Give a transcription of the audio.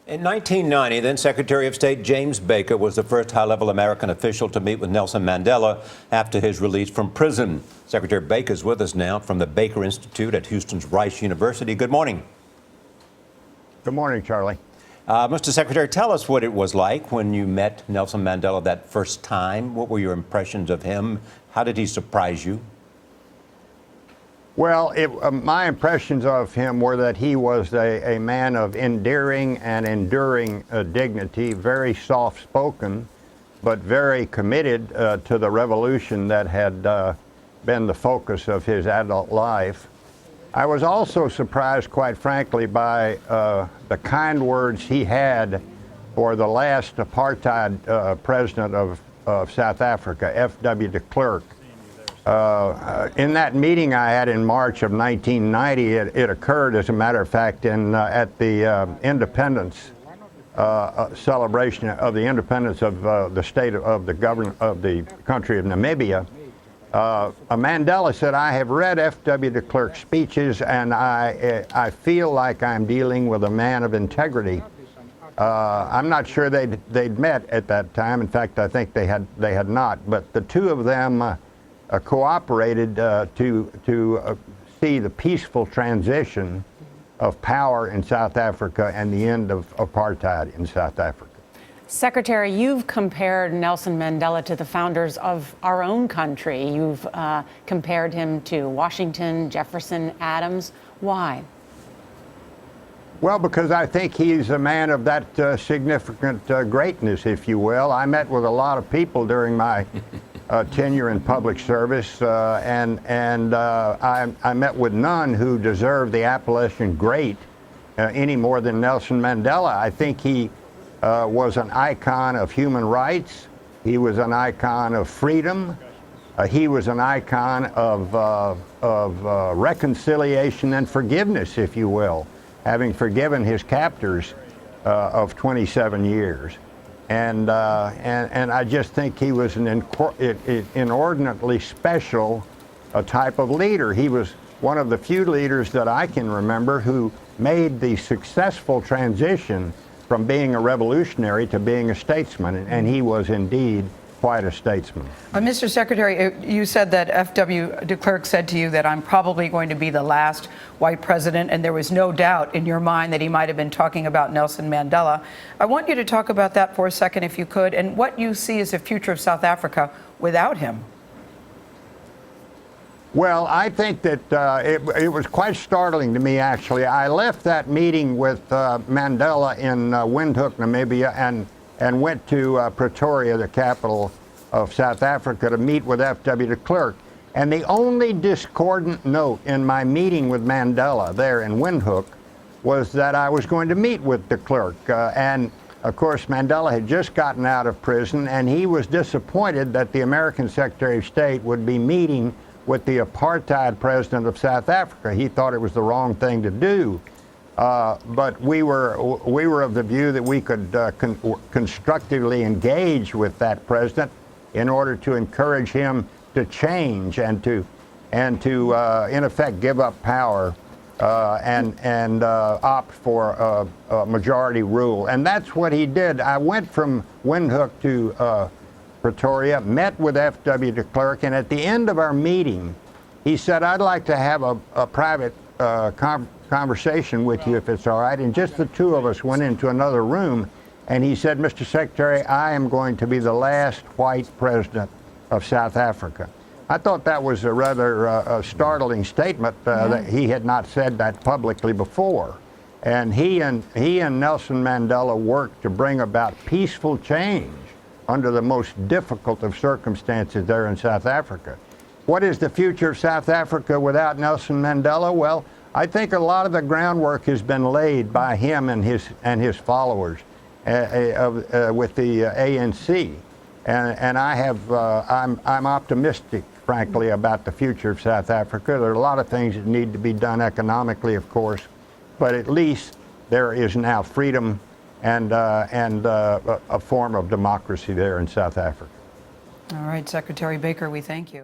In 1990, then Secretary of State James Baker was the first high-level American official to meet with Nelson Mandela after his release from prison. Secretary Baker is with us now from the Baker Institute at Houston's Rice University. Good morning. Good morning, Charlie. Mr. Secretary, tell us what it was like when you met Nelson Mandela that first time. What were your impressions of him? How did he surprise you? Well, my impressions of him were that he was a man of endearing and enduring dignity, very soft-spoken, but very committed to the revolution that had been the focus of his adult life. I was also surprised, quite frankly, by the kind words he had for the last apartheid president of South Africa, F.W. de Klerk. In that meeting I had in March of 1990, it occurred, as a matter of fact, at the independence celebration of the independence of the state of the country of Namibia. Mandela said, "I have read F.W. de Klerk's speeches, and I feel like I'm dealing with a man of integrity." I'm not sure they'd met at that time. In fact, I think they had not. But the two of them cooperated to see the peaceful transition of power in South Africa and the end of apartheid in South Africa. Secretary, you've compared Nelson Mandela to the founders of our own country. You've compared him to Washington, Jefferson, Adams. Why? Well, because I think he's a man of that significant greatness, if you will. I met with a lot of people during my tenure in public service, and I met with none who deserve the appellation great any more than Nelson Mandela. I think he was an icon of human rights. He was an icon of freedom. He was an icon of reconciliation and forgiveness, if you will, having forgiven his captors of 27 years. And I just think he was an inordinately special type of leader. He was one of the few leaders that I can remember who made the successful transition from being a revolutionary to being a statesman, and he was indeed quite a statesman. Mr. Secretary, you said that F.W. de Klerk said to you that I'm probably going to be the last white president, and there was no doubt in your mind that he might have been talking about Nelson Mandela. I want you to talk about that for a second, if you could, and what you see as the future of South Africa without him. Well, I think that it was quite startling to me, actually. I left that meeting with Mandela in Windhoek, Namibia, and went to Pretoria, the capital of South Africa, to meet with F.W. de Klerk. And the only discordant note in my meeting with Mandela there in Windhoek was that I was going to meet with de Klerk. And of course, Mandela had just gotten out of prison, and he was disappointed that the American Secretary of State would be meeting with the apartheid president of South Africa. He thought it was the wrong thing to do. But we were of the view that we could constructively engage with that president in order to encourage him to change and to in effect give up power and opt for majority rule. And that's what he did. I went from Windhoek to Pretoria, met with F.W. de Klerk, and at the end of our meeting, he said, "I'd like to have a private conversation with you, if it's all right." And just the two of us went into another room, and he said, "Mr. Secretary, I am going to be the last white president of South Africa." I thought that was a rather startling statement, that he had not said that publicly before. And he and Nelson Mandela worked to bring about peaceful change under the most difficult of circumstances there in South Africa. What is the future of South Africa without Nelson Mandela? Well, I think a lot of the groundwork has been laid by him and his followers with the ANC, and I'm optimistic, frankly, about the future of South Africa. There are a lot of things that need to be done economically, of course, but at least there is now freedom and a form of democracy there in South Africa. All right, Secretary Baker, we thank you.